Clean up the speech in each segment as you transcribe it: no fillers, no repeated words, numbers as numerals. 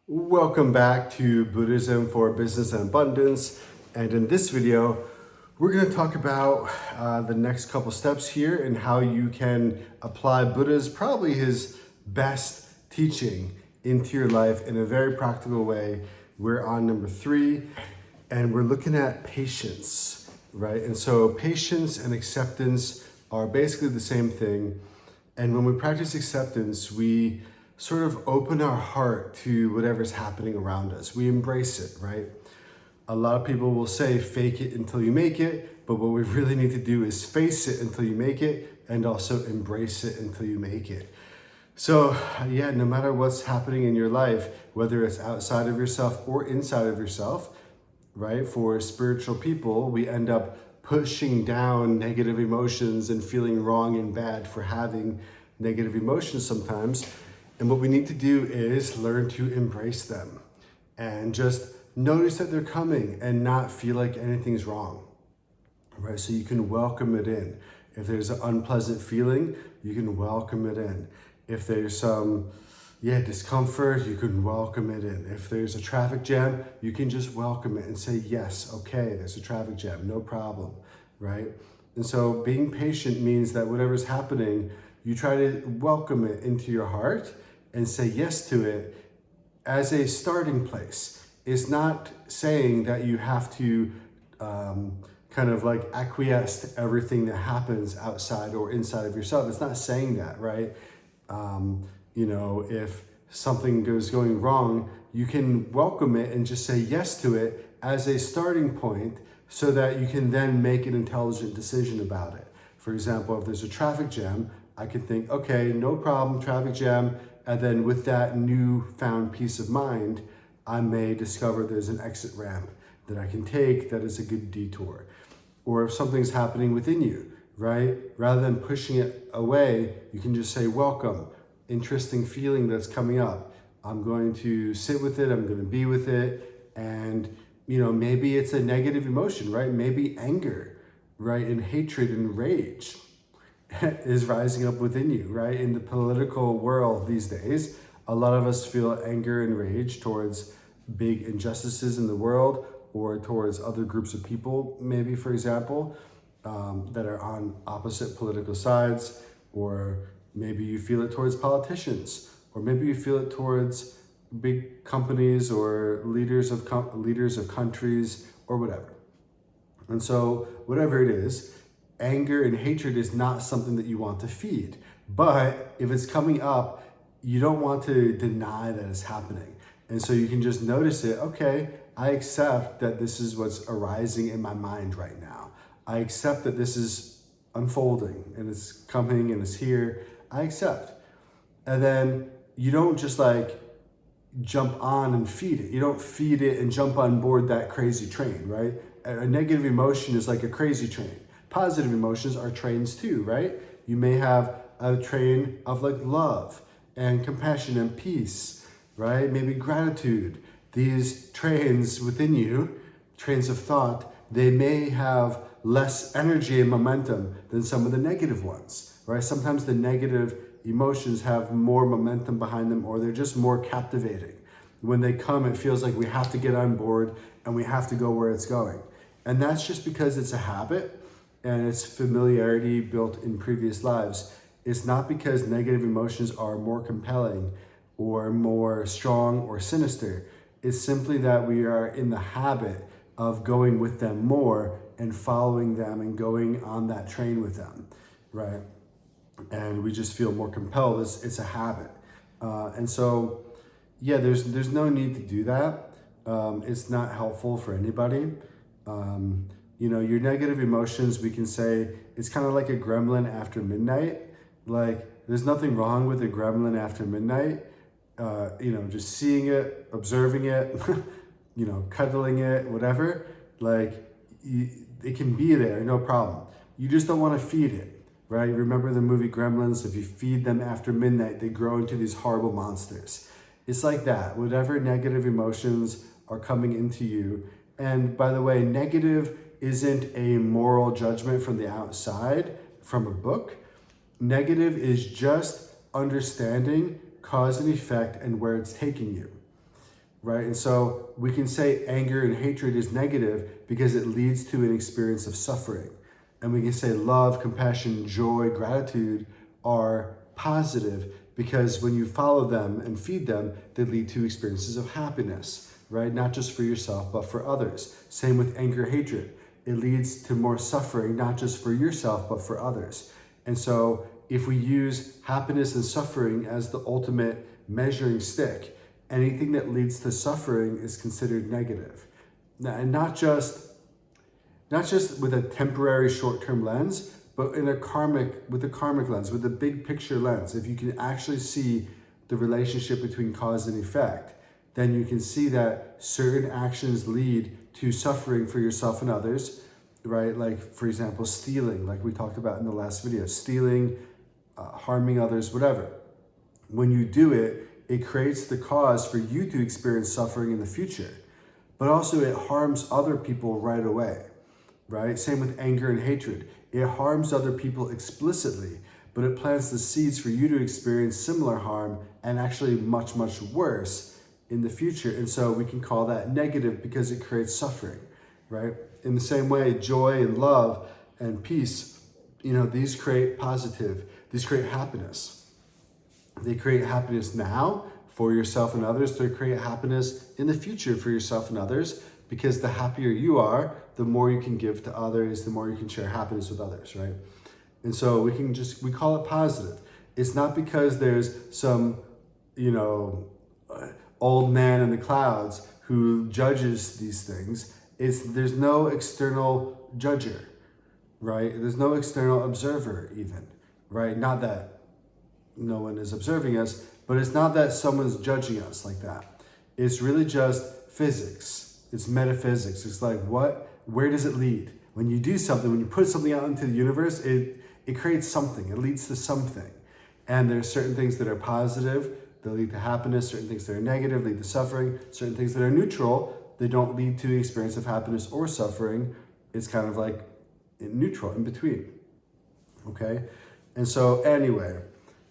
Welcome back to Buddhism for Business and Abundance. And in this video, we're going to talk about the next couple steps here and how you can apply Buddha's probably his best teaching into your life in a very practical way. We're on number 3 and we're looking at patience, right? And so patience and acceptance are basically the same thing. And when we practice acceptance, we sort of open our heart to whatever's happening around us. We embrace it, right? A lot of people will say, fake it until you make it, but what we really need to do is face it until you make it and also embrace it until you make it. So yeah, no matter what's happening in your life, whether it's outside of yourself or inside of yourself, right? For spiritual people, we end up pushing down negative emotions and feeling wrong and bad for having negative emotions sometimes. And what we need to do is learn to embrace them and just notice that they're coming and not feel like anything's wrong, right? So you can welcome it in. If there's an unpleasant feeling, you can welcome it in. If there's some discomfort, you can welcome it in. If there's a traffic jam, you can just welcome it and say, yes, okay, there's a traffic jam, no problem, right? And so being patient means that whatever's happening, you try to welcome it into your heart and say yes to it as a starting place. It's not saying that you have to kind of like acquiesce to everything that happens outside or inside of yourself. It's not saying that, right? If something goes going wrong, you can welcome it and just say yes to it as a starting point so that you can then make an intelligent decision about it. For example, if there's a traffic jam, I can think, okay, no problem, traffic jam. And then with that newfound peace of mind, I may discover there's an exit ramp that I can take that is a good detour. Or if something's happening within you, right? Rather than pushing it away, you can just say, welcome, interesting feeling that's coming up. I'm going to sit with it, I'm going to be with it. And, maybe it's a negative emotion, right? Maybe anger, right? And hatred and rage is rising up within you, right? In the political world these days, a lot of us feel anger and rage towards big injustices in the world or towards other groups of people, maybe, for example, that are on opposite political sides, or maybe you feel it towards politicians, or maybe you feel it towards big companies or leaders of countries or whatever. And so whatever it is, anger and hatred is not something that you want to feed. But if it's coming up, you don't want to deny that it's happening. And so you can just notice it. Okay, I accept that this is what's arising in my mind right now. I accept that this is unfolding and it's coming and it's here. I accept. And then you don't just like jump on and feed it. You don't feed it and jump on board that crazy train, right? A negative emotion is like a crazy train. Positive emotions are trains too, right? You may have a train of like love and compassion and peace, right? Maybe gratitude. These trains within you, trains of thought, they may have less energy and momentum than some of the negative ones, right? Sometimes the negative emotions have more momentum behind them, or they're just more captivating. When they come, it feels like we have to get on board and we have to go where it's going. And that's just because it's a habit and it's familiarity built in previous lives. It's not because negative emotions are more compelling or more strong or sinister. It's simply that we are in the habit of going with them more and following them and going on that train with them, right? And we just feel more compelled. It's a habit. And so, there's no need to do that. It's not helpful for anybody. Your negative emotions, we can say it's kind of like a gremlin after midnight. Like there's nothing wrong with a gremlin after midnight. Just seeing it, observing it, cuddling it, whatever. It can be there, no problem. You just don't want to feed it, right? Remember the movie Gremlins? If you feed them after midnight, they grow into these horrible monsters. It's like that. Whatever negative emotions are coming into you. And by the way, negative isn't a moral judgment from the outside, from a book. Negative is just understanding cause and effect and where it's taking you. right? And so we can say anger and hatred is negative because it leads to an experience of suffering. And we can say love, compassion, joy, gratitude are positive because when you follow them and feed them, they lead to experiences of happiness, right? Not just for yourself, but for others. Same with anger, hatred. It leads to more suffering, not just for yourself, but for others. And so if we use happiness and suffering as the ultimate measuring stick, anything that leads to suffering is considered negative. And not just with a temporary short-term lens, but with a karmic lens, with a big picture lens. If you can actually see the relationship between cause and effect, then you can see that certain actions lead to suffering for yourself and others, right? Like, for example, stealing, like we talked about in the last video, stealing, harming others, whatever. When you do it, it creates the cause for you to experience suffering in the future, but also it harms other people right away, right? Same with anger and hatred. It harms other people explicitly, but it plants the seeds for you to experience similar harm and actually much, much worse in the future. And so we can call that negative because it creates suffering, right? In the same way, joy and love and peace, these create positive, these create happiness. They create happiness now for yourself and others. They create happiness in the future for yourself and others, because the happier you are, the more you can give to others, the more you can share happiness with others, right? And so we call it positive. It's not because there's some, old man in the clouds who judges these things. There's no external judger, right? There's no external observer even, right? Not that no one is observing us, but it's not that someone's judging us like that. It's really just physics. It's metaphysics. It's like, where does it lead? When you do something, when you put something out into the universe, it creates something. It leads to something. And there's certain things that are positive, they lead to happiness. Certain things that are negative lead to suffering. Certain things that are neutral, they don't lead to the experience of happiness or suffering. It's kind of like neutral, in between. Okay? And so anyway,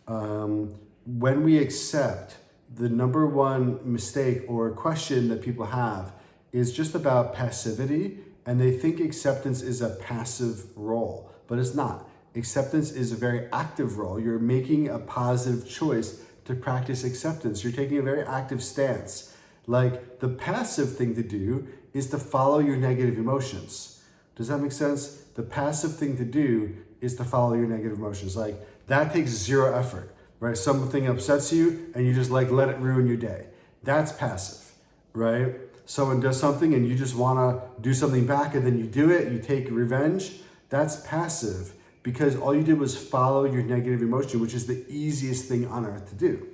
when we accept, the number one mistake or question that people have is just about passivity, and they think acceptance is a passive role, but it's not. Acceptance is a very active role. You're making a positive choice to practice acceptance. You're taking a very active stance. Like, the passive thing to do is to follow your negative emotions. Does that make sense? The passive thing to do is to follow your negative emotions. Like, that takes zero effort, right? Something upsets you and you just let it ruin your day. That's passive, right? Someone does something and you just want to do something back and then you do it, you take revenge. That's passive, because all you did was follow your negative emotion, which is the easiest thing on earth to do,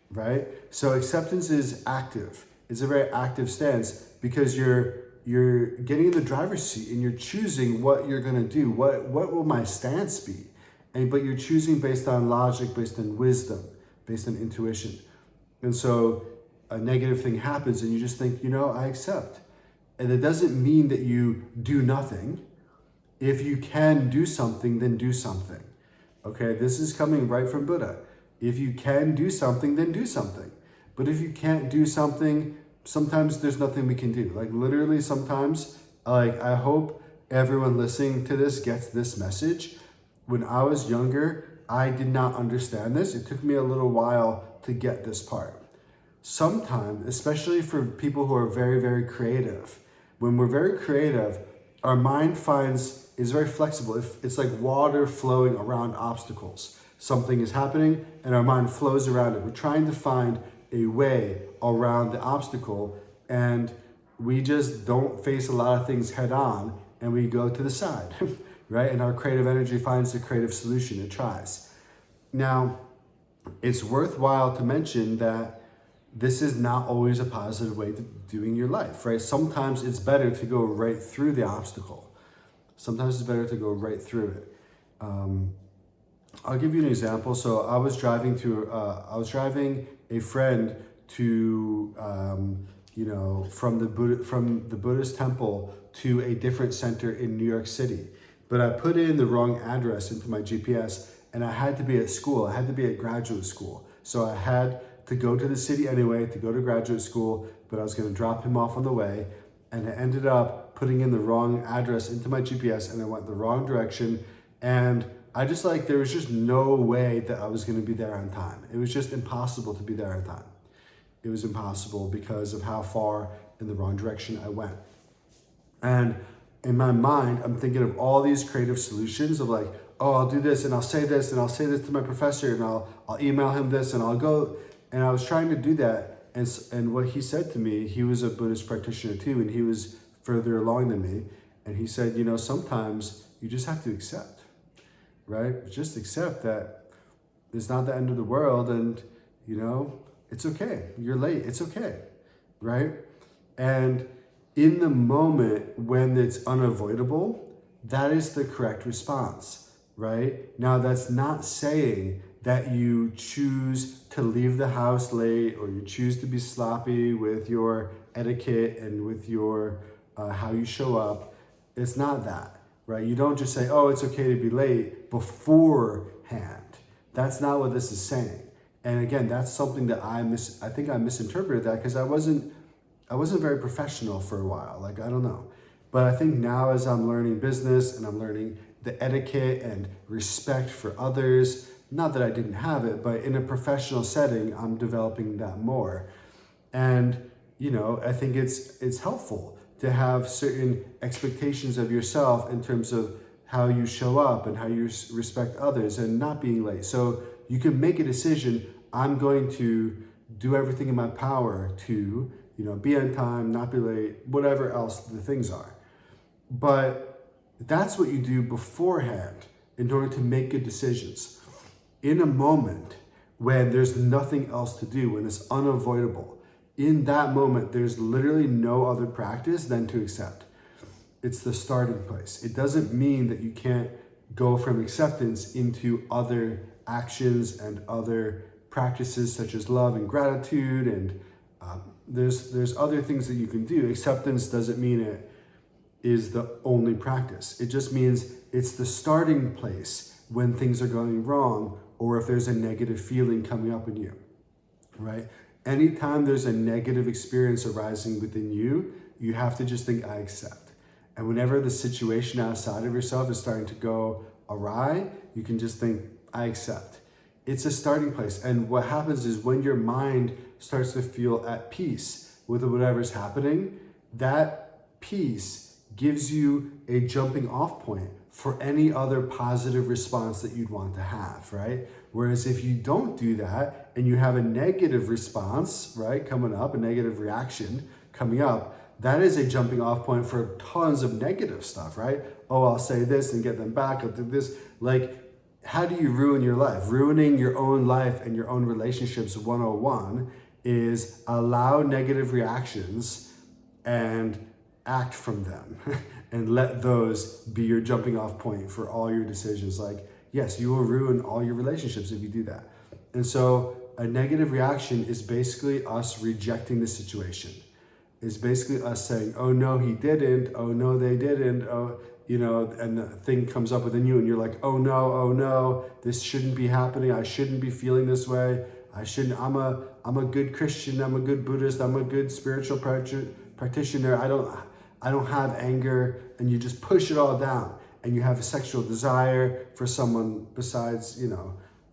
right? So acceptance is active. It's a very active stance because you're getting in the driver's seat and you're choosing what you're going to do. What will my stance be? But you're choosing based on logic, based on wisdom, based on intuition. And so a negative thing happens and you just think, I accept. And it doesn't mean that you do nothing. If you can do something, then do something. Okay, this is coming right from Buddha. If you can do something, then do something. But if you can't do something, sometimes there's nothing we can do. Like, literally sometimes, I hope everyone listening to this gets this message. When I was younger, I did not understand this. It took me a little while to get this part. Sometimes, especially for people who are very, very creative, when we're very creative, our mind is very flexible. It's like water flowing around obstacles. Something is happening and our mind flows around it. We're trying to find a way around the obstacle, and we just don't face a lot of things head on and we go to the side, right? And our creative energy finds the creative solution. It tries. Now, it's worthwhile to mention that this is not always a positive way to doing your life, right? Sometimes it's better to go right through the obstacle. Sometimes it's better to go right through it. I'll give you an example. So I was driving a friend to, from the Buddhist temple to a different center in New York City. But I put in the wrong address into my GPS, and I had to be at school. I had to be at graduate school. So I had to go to the city anyway, to go to graduate school, but I was going to drop him off on the way. And I ended up putting in the wrong address into my GPS, and I went the wrong direction. And I just there was just no way that I was going to be there on time. It was just impossible to be there on time. It was impossible because of how far in the wrong direction I went. And in my mind, I'm thinking of all these creative solutions of I'll do this and I'll say this and I'll say this to my professor and I'll email him this and I'll go. And I was trying to do that. And what he said to me, he was a Buddhist practitioner too, and he was further along than me. And he said, sometimes you just have to accept, right? Just accept that it's not the end of the world, and, it's okay. You're late. It's okay, right? And in the moment when it's unavoidable, that is the correct response, right? Now, that's not saying that you choose to leave the house late or you choose to be sloppy with your etiquette and with your how you show up. It's not that, right? You don't just say, oh, it's okay to be late beforehand. That's not what this is saying. And again, that's something that I think I misinterpreted that because I wasn't very professional for a while. I don't know. But I think now as I'm learning business and I'm learning the etiquette and respect for others, not that I didn't have it, but in a professional setting, I'm developing that more. And, I think it's helpful to have certain expectations of yourself in terms of how you show up and how you respect others and not being late. So you can make a decision, I'm going to do everything in my power to, be on time, not be late, whatever else the things are. But that's what you do beforehand in order to make good decisions. In a moment when there's nothing else to do, when it's unavoidable, in that moment, there's literally no other practice than to accept. It's the starting place. It doesn't mean that you can't go from acceptance into other actions and other practices such as love and gratitude, and there's other things that you can do. Acceptance doesn't mean it is the only practice. It just means it's the starting place when things are going wrong or if there's a negative feeling coming up in you, right? Anytime there's a negative experience arising within you, you have to just think, I accept. And whenever the situation outside of yourself is starting to go awry, you can just think, I accept. It's a starting place. And what happens is when your mind starts to feel at peace with whatever's happening, that peace gives you a jumping off point for any other positive response that you'd want to have, right? Whereas if you don't do that and you have a negative response, right, coming up, a negative reaction coming up, that is a jumping off point for tons of negative stuff, right? Oh, I'll say this and get them back. I'll do this. How do you ruin your life? Ruining your own life and your own relationships 101 is allow negative reactions and act from them and let those be your jumping off point for all your decisions. Yes, you will ruin all your relationships if you do that. And so a negative reaction is basically us rejecting the situation. It's basically us saying, oh no, he didn't. Oh no, they didn't. Oh, and the thing comes up within you and you're like, oh no, this shouldn't be happening. I shouldn't be feeling this way. I'm a good Christian. I'm a good Buddhist. I'm a good spiritual practitioner. I don't have anger, and you just push it all down. And you have a sexual desire for someone besides,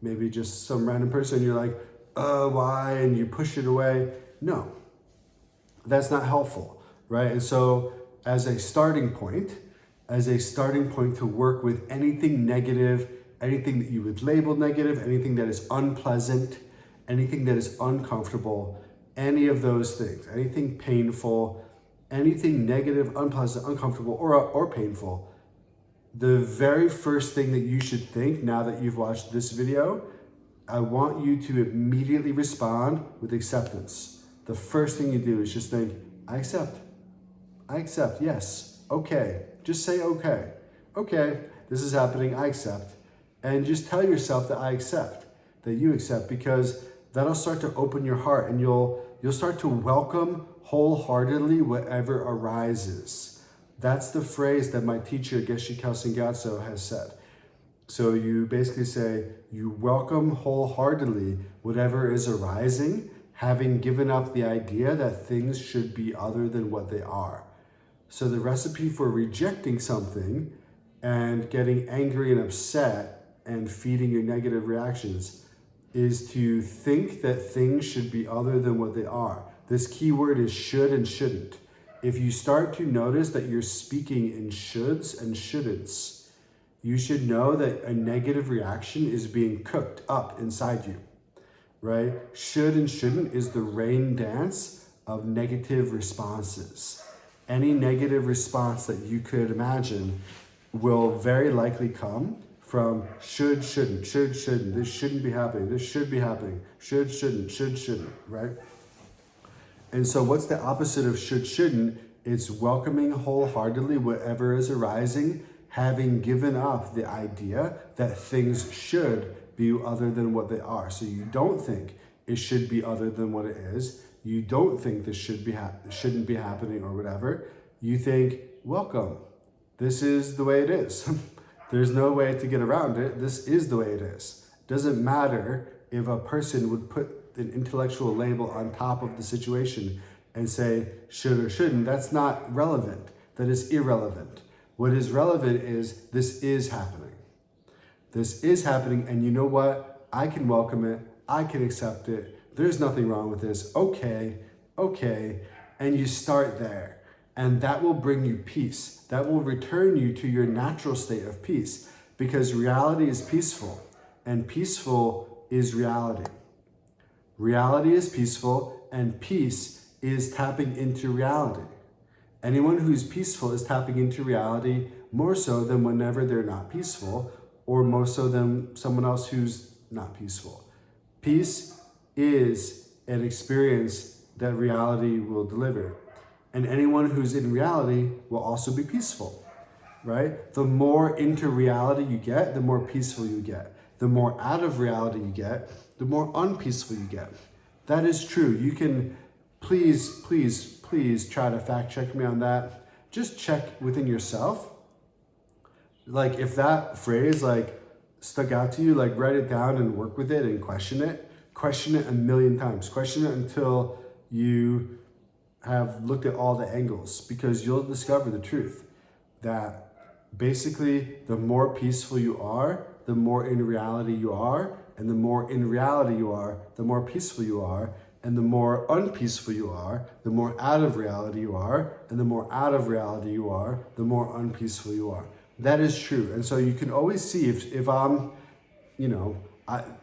maybe just some random person. You're like, why? And you push it away. No, that's not helpful, right? And so as a starting point to work with anything negative, anything that you would label negative, anything that is unpleasant, anything that is uncomfortable, any of those things, anything painful, anything negative, unpleasant, uncomfortable, or painful, the very first thing that you should think now that you've watched this video, I want you to immediately respond with acceptance. The first thing you do is just think, I accept. I accept, yes, okay. Just say okay. Okay, this is happening, I accept. And just tell yourself that I accept, that you accept, because that'll start to open your heart and you'll start to welcome wholeheartedly whatever arises. That's the phrase that my teacher, Geshe Kelsang Gyatso, has said. So you basically say, you welcome wholeheartedly whatever is arising, having given up the idea that things should be other than what they are. So the recipe for rejecting something and getting angry and upset and feeding your negative reactions is to think that things should be other than what they are. This key word is should and shouldn't. If you start to notice that you're speaking in shoulds and shouldn'ts, you should know that a negative reaction is being cooked up inside you, right? Should and shouldn't is the rain dance of negative responses. Any negative response that you could imagine will very likely come from should, shouldn't, should, shouldn't, this shouldn't be happening, this should be happening, should, shouldn't, right? And so what's the opposite of should, shouldn't? It's welcoming wholeheartedly whatever is arising, having given up the idea that things should be other than what they are. So you don't think it should be other than what it is. You don't think this shouldn't be happening or whatever. You think, welcome. This is the way it is. There's no way to get around it. This is the way it is. Doesn't matter if a person would put an intellectual label on top of the situation and say should or shouldn't. That's not relevant. That is irrelevant. What is relevant is this is happening. This is happening, and you know what? I can welcome it. I can accept it. There's nothing wrong with this. Okay. And you start there. And that will bring you peace. That will return you to your natural state of peace, because reality is peaceful, and peaceful is reality. Reality is peaceful, and peace is tapping into reality. Anyone who's peaceful is tapping into reality more so than whenever they're not peaceful, or more so than someone else who's not peaceful. Peace is an experience that reality will deliver. And anyone who's in reality will also be peaceful, right? The more into reality you get, the more peaceful you get. The more out of reality you get, the more unpeaceful you get. That is true. You can please try to fact check me on that. Just check within yourself. Like if that phrase like stuck out to you, like write it down and work with it and question it. Question it 1,000,000 times. Question it until you have looked at all the angles, because you'll discover the truth that basically the more peaceful you are, the more in reality you are, and the more in reality you are, the more peaceful you are, and the more unpeaceful you are, the more out of reality you are, and the more out of reality you are, the more unpeaceful you are. That is true. And so you can always see if I'm,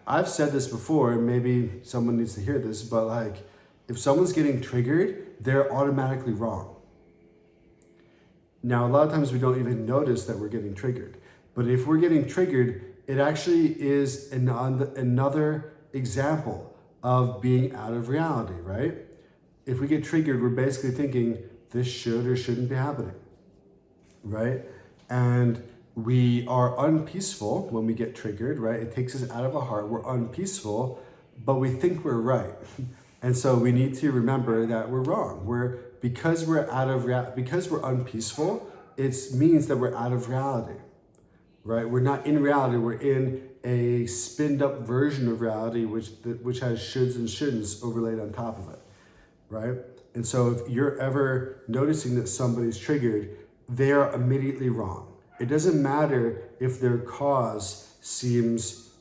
I've said this before, and maybe someone needs to hear this, but like, if someone's getting triggered, they're automatically wrong. Now, a lot of times we don't even notice that we're getting triggered. But if we're getting triggered, it actually is another example of being out of reality, right? If we get triggered, we're basically thinking this should or shouldn't be happening, right? And we are unpeaceful when we get triggered, right? It takes us out of our heart. We're unpeaceful, but we think we're right. And so we need to remember that we're wrong. Because we're unpeaceful, it means that we're out of reality, right? We're not in reality. We're in a spinned up version of reality, which has shoulds and shouldn'ts overlaid on top of it, right? And so if you're ever noticing that somebody's triggered, they are immediately wrong. It doesn't matter if their cause seems,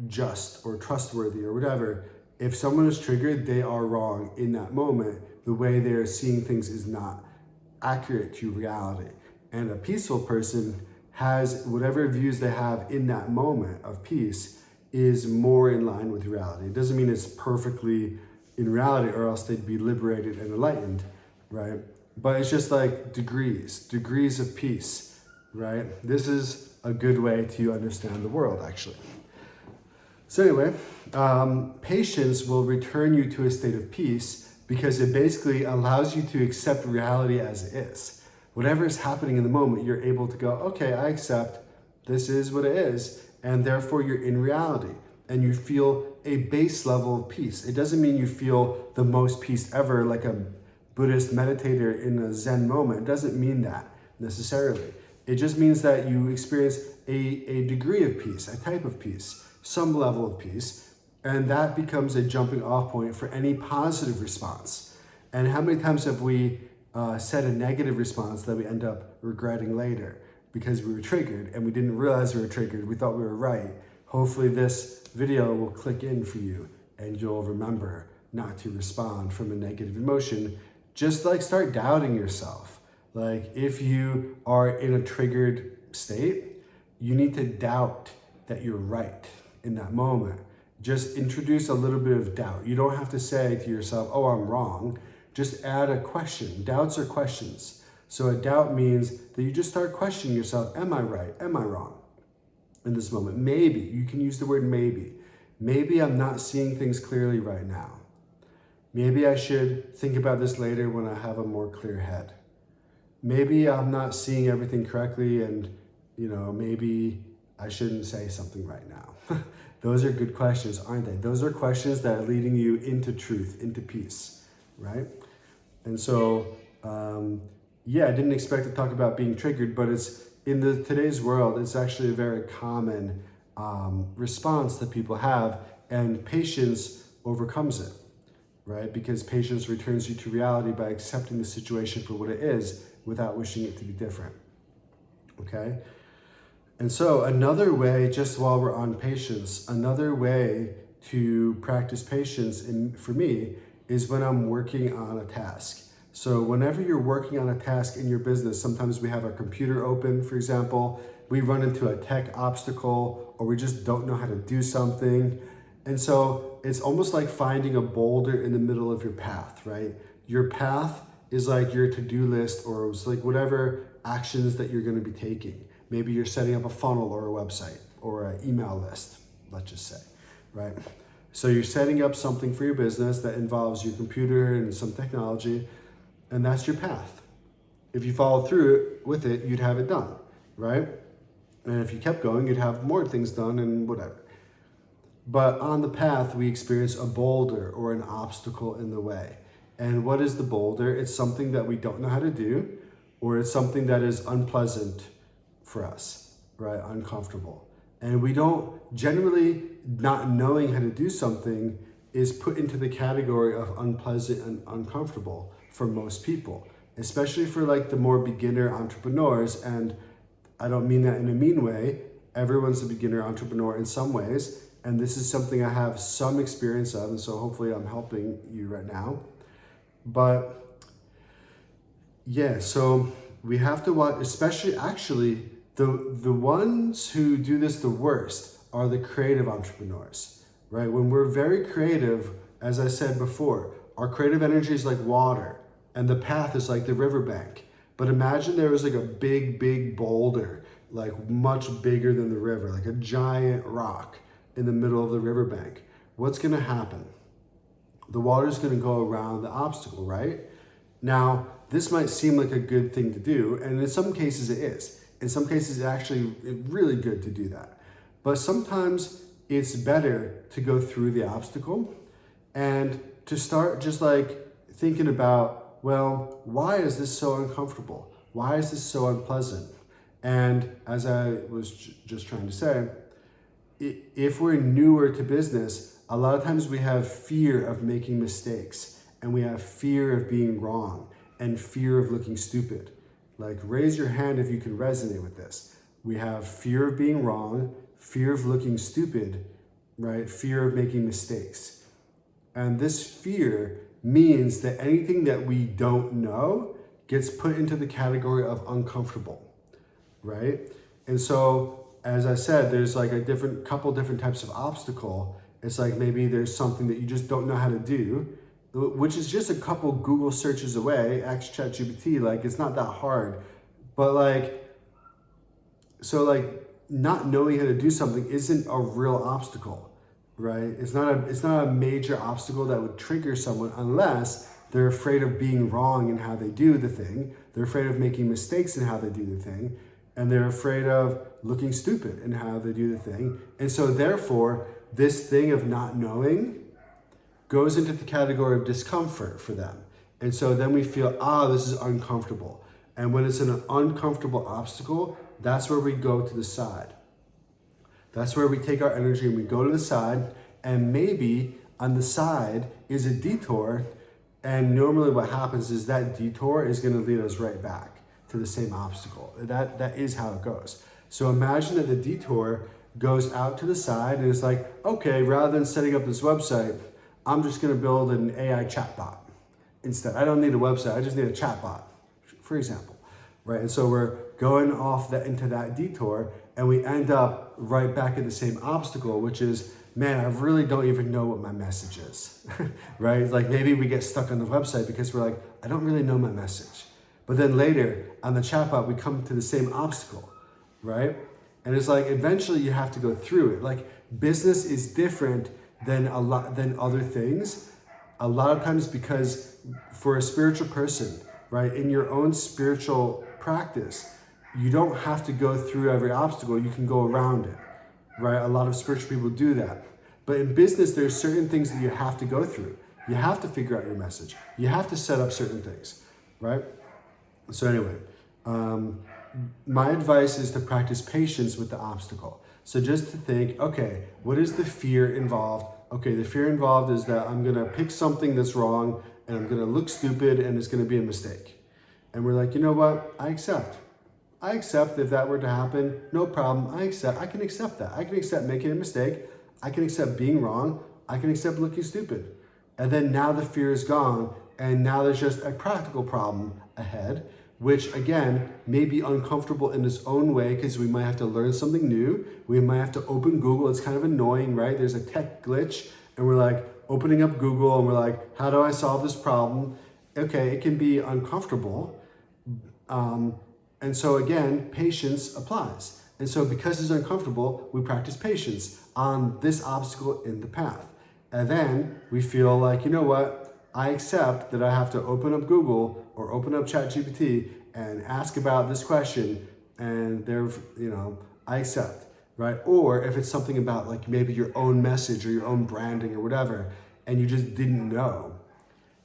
just or trustworthy or whatever. If someone is triggered, they are wrong in that moment. The way they're seeing things is not accurate to reality. And a peaceful person has whatever views they have in that moment of peace is more in line with reality. It doesn't mean it's perfectly in reality, or else they'd be liberated and enlightened, right? But it's just like degrees of peace, right? This is a good way to understand the world, actually. So anyway, patience will return you to a state of peace, because it basically allows you to accept reality as it is. Whatever is happening in the moment, you're able to go, okay, I accept this is what it is, and therefore you're in reality, and you feel a base level of peace. It doesn't mean you feel the most peace ever, like a Buddhist meditator in a Zen moment. It doesn't mean that necessarily. It just means that you experience a degree of peace, a type of peace, some level of peace, and that becomes a jumping off point for any positive response. And how many times have we said a negative response that we end up regretting later because we were triggered and we didn't realize we were triggered, we thought we were right. Hopefully this video will click in for you and you'll remember not to respond from a negative emotion. Just like start doubting yourself. Like if you are in a triggered state, you need to doubt that you're right in that moment. Just introduce a little bit of doubt. You don't have to say to yourself, oh, I'm wrong. Just add a question. Doubts are questions. So a doubt means that you just start questioning yourself. Am I right? Am I wrong in this moment? Maybe. You can use the word maybe. Maybe I'm not seeing things clearly right now. Maybe I should think about this later when I have a more clear head. Maybe I'm not seeing everything correctly and, maybe I shouldn't say something right now. Those are good questions, aren't they? Those are questions that are leading you into truth, into peace, right? And so, I didn't expect to talk about being triggered, but it's in today's world, it's actually a very common response that people have, and patience overcomes it, right? Because patience returns you to reality by accepting the situation for what it is without wishing it to be different, okay? And so another way, just while we're on patience, another way to practice patience for me is when I'm working on a task. So whenever you're working on a task in your business, sometimes we have our computer open, for example, we run into a tech obstacle, or we just don't know how to do something. And so it's almost like finding a boulder in the middle of your path, right? Your path is like your to-do list, or it's like whatever actions that you're going to be taking. Maybe you're setting up a funnel or a website or an email list, let's just say, right? So you're setting up something for your business that involves your computer and some technology, and that's your path. If you follow through with it, you'd have it done, right? And if you kept going, you'd have more things done and whatever. But on the path, we experience a boulder or an obstacle in the way. And what is the boulder? It's something that we don't know how to do, or it's something that is unpleasant for us, right? Uncomfortable. And we don't, generally not knowing how to do something is put into the category of unpleasant and uncomfortable for most people, especially for like the more beginner entrepreneurs. And I don't mean that in a mean way. Everyone's a beginner entrepreneur in some ways. And this is something I have some experience of. And so hopefully I'm helping you right now. But yeah, so we have to watch, especially actually the ones who do this the worst are the creative entrepreneurs, right? When we're very creative, as I said before, our creative energy is like water and the path is like the riverbank. But imagine there was like a big, big boulder, like much bigger than the river, like a giant rock in the middle of the riverbank. What's gonna happen? The water's gonna go around the obstacle, right? Now, this might seem like a good thing to do, and in some cases it is. In some cases, it's actually really good to do that. But sometimes it's better to go through the obstacle and to start just like thinking about, well, why is this so uncomfortable? Why is this so unpleasant? And as I was just trying to say, if we're newer to business, a lot of times we have fear of making mistakes, and we have fear of being wrong and fear of looking stupid. Like, raise your hand if you can resonate with this. We have fear of being wrong, fear of looking stupid, right? Fear of making mistakes. And this fear means that anything that we don't know gets put into the category of uncomfortable, right? And so, as I said, there's like a couple different types of obstacle. It's like maybe there's something that you just don't know how to do, which is just a couple Google searches away, ask ChatGPT, like it's not that hard. But not knowing how to do something isn't a real obstacle, right? It's not a major obstacle that would trigger someone unless they're afraid of being wrong in how they do the thing. They're afraid of making mistakes in how they do the thing. And they're afraid of looking stupid in how they do the thing. And so therefore, this thing of not knowing goes into the category of discomfort for them. And so then we feel, this is uncomfortable. And when it's an uncomfortable obstacle, that's where we go to the side. That's where we take our energy and we go to the side, and maybe on the side is a detour. And normally what happens is that detour is going to lead us right back to the same obstacle. That is how it goes. So imagine that the detour goes out to the side and it's like, okay, rather than setting up this website, I'm just going to build an AI chatbot instead. I don't need a website. I just need a chatbot, for example, right? And so we're going off into that detour, and we end up right back at the same obstacle, which is, man, I really don't even know what my message is, right? It's like maybe we get stuck on the website because we're like, I don't really know my message. But then later on the chatbot, we come to the same obstacle, right? And it's like, eventually you have to go through it. Like, business is different than other things. A lot of times, because for a spiritual person, right, in your own spiritual practice, you don't have to go through every obstacle. You can go around it, right? A lot of spiritual people do that. But in business, there's certain things that you have to go through. You have to figure out your message. You have to set up certain things, right? So anyway, my advice is to practice patience with the obstacle. So just to think, okay, what is the fear involved? Okay, the fear involved is that I'm gonna pick something that's wrong and I'm gonna look stupid and it's gonna be a mistake. And we're like, you know what? I accept if that were to happen, no problem. I can accept that. I can accept making a mistake. I can accept being wrong. I can accept looking stupid. And then now the fear is gone, and now there's just a practical problem ahead, which again, may be uncomfortable in its own way because we might have to learn something new. We might have to open Google. It's kind of annoying, right? There's a tech glitch and we're like opening up Google and we're like, how do I solve this problem? Okay, it can be uncomfortable. And so again, patience applies. And so because it's uncomfortable, we practice patience on this obstacle in the path. And then we feel like, you know what? I accept that I have to open up Google or open up ChatGPT and ask about this question, and I accept, right? Or if it's something about like maybe your own message or your own branding or whatever, and you just didn't know.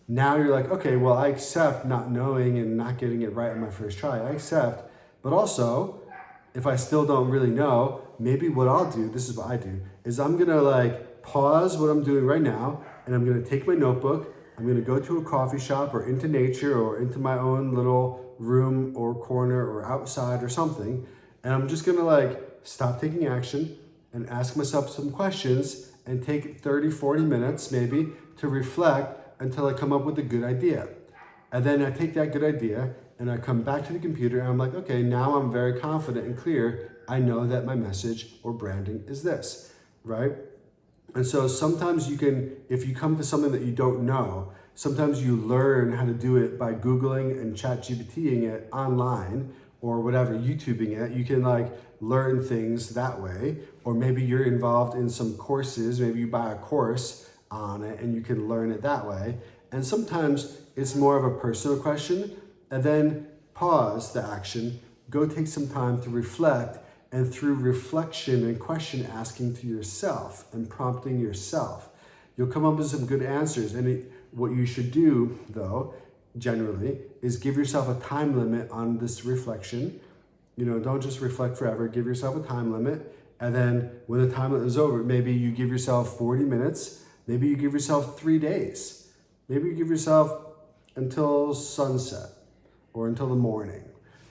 Now you're like, okay, well, I accept not knowing and not getting it right on my first try. I accept, but also, if I still don't really know, maybe what I'll do, this is what I do, is I'm gonna like pause what I'm doing right now, and I'm gonna take my notebook, I'm gonna go to a coffee shop or into nature or into my own little room or corner or outside or something, and I'm just gonna like stop taking action and ask myself some questions and take 30, 40 minutes maybe to reflect until I come up with a good idea. And then I take that good idea and I come back to the computer and I'm like, okay, now I'm very confident and clear. I know that my message or branding is this, right? And so sometimes you can, if you come to something that you don't know, sometimes you learn how to do it by Googling and ChatGPTing it online or whatever, YouTubing it. You can like learn things that way. Or maybe you're involved in some courses, maybe you buy a course on it and you can learn it that way. And sometimes it's more of a personal question, and then pause the action, go take some time to reflect, and through reflection and question asking to yourself and prompting yourself, you'll come up with some good answers. And what you should do, though, generally, is give yourself a time limit on this reflection. Don't just reflect forever. Give yourself a time limit. And then when the time limit is over, maybe you give yourself 40 minutes. Maybe you give yourself 3 days. Maybe you give yourself until sunset or until the morning,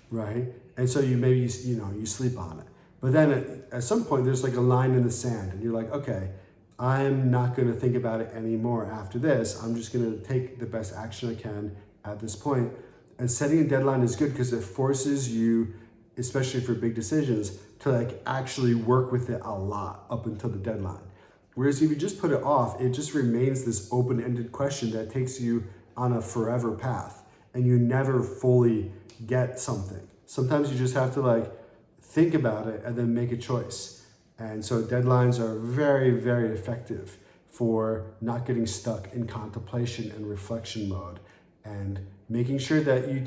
right? And so you sleep on it. But then at some point, there's like a line in the sand and you're like, okay, I'm not gonna think about it anymore after this. I'm just gonna take the best action I can at this point. And setting a deadline is good because it forces you, especially for big decisions, to like actually work with it a lot up until the deadline. Whereas if you just put it off, it just remains this open-ended question that takes you on a forever path and you never fully get something. Sometimes you just have to like think about it and then make a choice. And so deadlines are very, very effective for not getting stuck in contemplation and reflection mode and making sure that you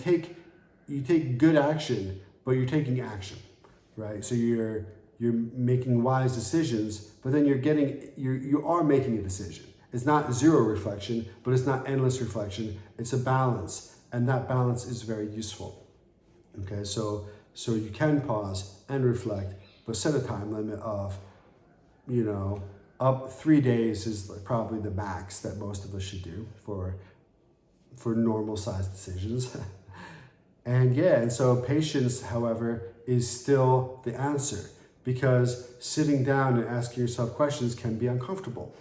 take good action, but you're taking action, right? So you're making wise decisions, but then you are making a decision. It's not zero reflection, but it's not endless reflection. It's a balance, and that balance is very useful. Okay, so you can pause and reflect, but set a time limit of, up 3 days is probably the max that most of us should do for normal sized decisions. And so patience, however, is still the answer, because sitting down and asking yourself questions can be uncomfortable,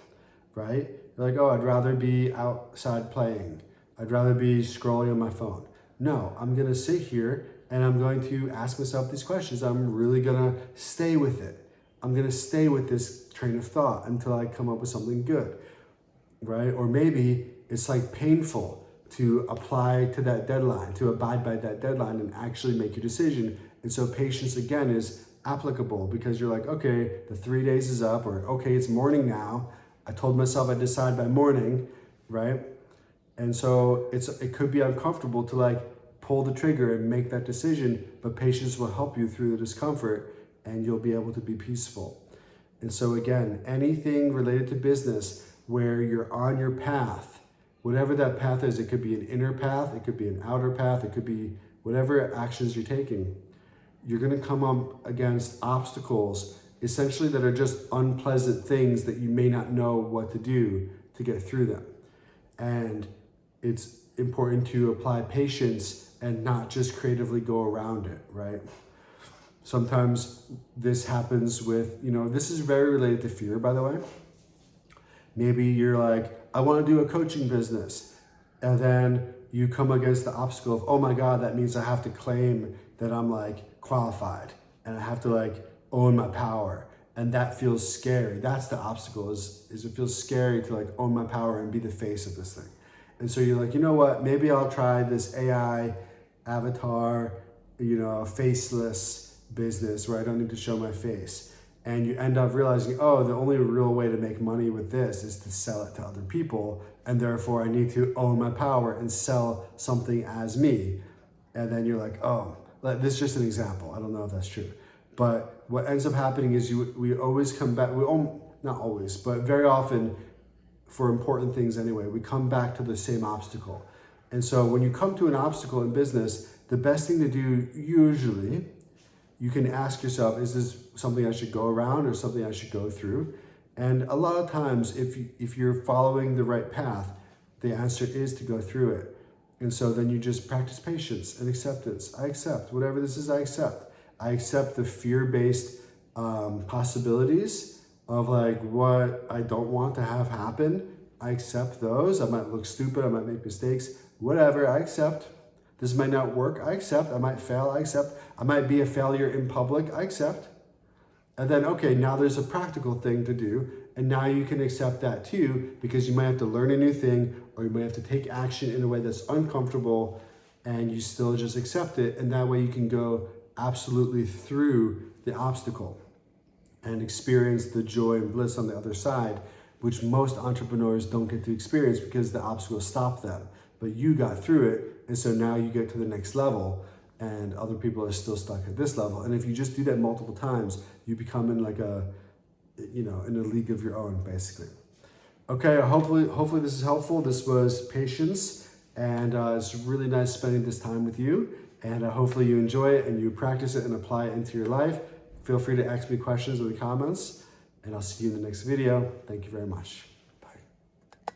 right? You're like, oh, I'd rather be outside playing. I'd rather be scrolling on my phone. No, I'm going to sit here and I'm going to ask myself these questions. I'm really going to stay with it. I'm going to stay with this train of thought until I come up with something good, right? Or maybe it's like painful to apply to that deadline, to abide by that deadline and actually make your decision. And so patience again is applicable, because you're like, okay, the 3 days is up, or okay, it's morning now. I told myself I'd decide by morning, right? And so it could be uncomfortable to like pull the trigger and make that decision, but patience will help you through the discomfort and you'll be able to be peaceful. And so again, anything related to business where you're on your path, whatever that path is, it could be an inner path, it could be an outer path, it could be whatever actions you're taking, you're going to come up against obstacles essentially that are just unpleasant things that you may not know what to do to get through them. And it's important to apply patience and not just creatively go around it, right? Sometimes this happens with, this is very related to fear, by the way. Maybe you're like, I want to do a coaching business. And then you come against the obstacle of, oh my God, that means I have to claim that I'm like qualified and I have to like own my power. And that feels scary. That's the obstacle, is it feels scary to like own my power and be the face of this thing. And so you're like, you know what, maybe I'll try this AI avatar, faceless business where I don't need to show my face. And you end up realizing, oh, the only real way to make money with this is to sell it to other people. And therefore I need to own my power and sell something as me. And then you're like, oh, this is just an example. I don't know if that's true. But what ends up happening is we always come back, not always, but very often for important things anyway, we come back to the same obstacle. And so when you come to an obstacle in business, the best thing to do usually, you can ask yourself, is this something I should go around or something I should go through? And a lot of times, if you're following the right path, the answer is to go through it. And so then you just practice patience and acceptance. I accept whatever this is. I accept. I accept the fear-based possibilities of like what I don't want to have happen. I accept those. I might look stupid. I might make mistakes. Whatever. I accept. This might not work. I accept. I might fail. I accept. I might be a failure in public. I accept. And then, okay, now there's a practical thing to do. And now you can accept that too, because you might have to learn a new thing, or you might have to take action in a way that's uncomfortable, and you still just accept it. And that way you can go absolutely through the obstacle and experience the joy and bliss on the other side, which most entrepreneurs don't get to experience because the obstacle stopped them. But you got through it, and so now you get to the next level, and other people are still stuck at this level. And if you just do that multiple times, you become in like in a league of your own, basically. Okay, hopefully this is helpful. This was patience, and it's really nice spending this time with you. And hopefully you enjoy it and you practice it and apply it into your life. Feel free to ask me questions in the comments, and I'll see you in the next video. Thank you very much.